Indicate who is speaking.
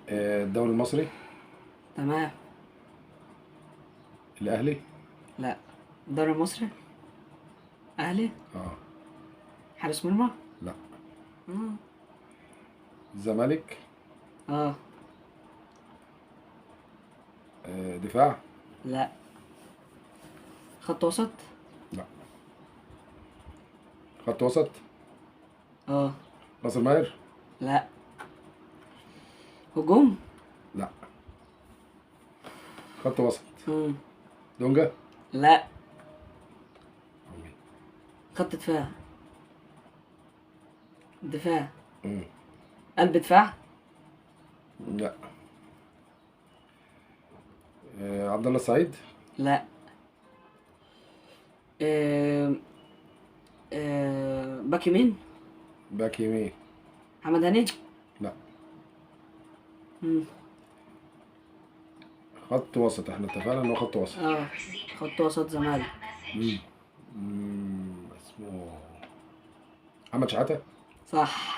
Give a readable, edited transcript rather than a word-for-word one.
Speaker 1: الدوري المصري.
Speaker 2: تمام.
Speaker 1: الاهلي.
Speaker 2: لا. الدوري المصري. اهلي.
Speaker 1: اه.
Speaker 2: حارس مرمى.
Speaker 1: لا.
Speaker 2: اه.
Speaker 1: الزمالك.
Speaker 2: اه.
Speaker 1: دفاع.
Speaker 2: لا. خط وسط.
Speaker 1: لا. خط وسط.
Speaker 2: اه.
Speaker 1: ناصر ماهر.
Speaker 2: لا. هجوم.
Speaker 1: لا. خط وسط.
Speaker 2: مم.
Speaker 1: دونجا.
Speaker 2: لا. خط دفاع. دفاع.
Speaker 1: مم.
Speaker 2: قلب دفاع.
Speaker 1: لا. عبد الله السعيد.
Speaker 2: لا. آه. باك يمين.
Speaker 1: باك يمين.
Speaker 2: محمد هاني.
Speaker 1: لا.
Speaker 2: مم.
Speaker 1: خط وسط، احنا اتفقنا انه خط وسط.
Speaker 2: اه. خط وسط زمالك.
Speaker 1: اسمه محمد شحاتة.
Speaker 2: صح.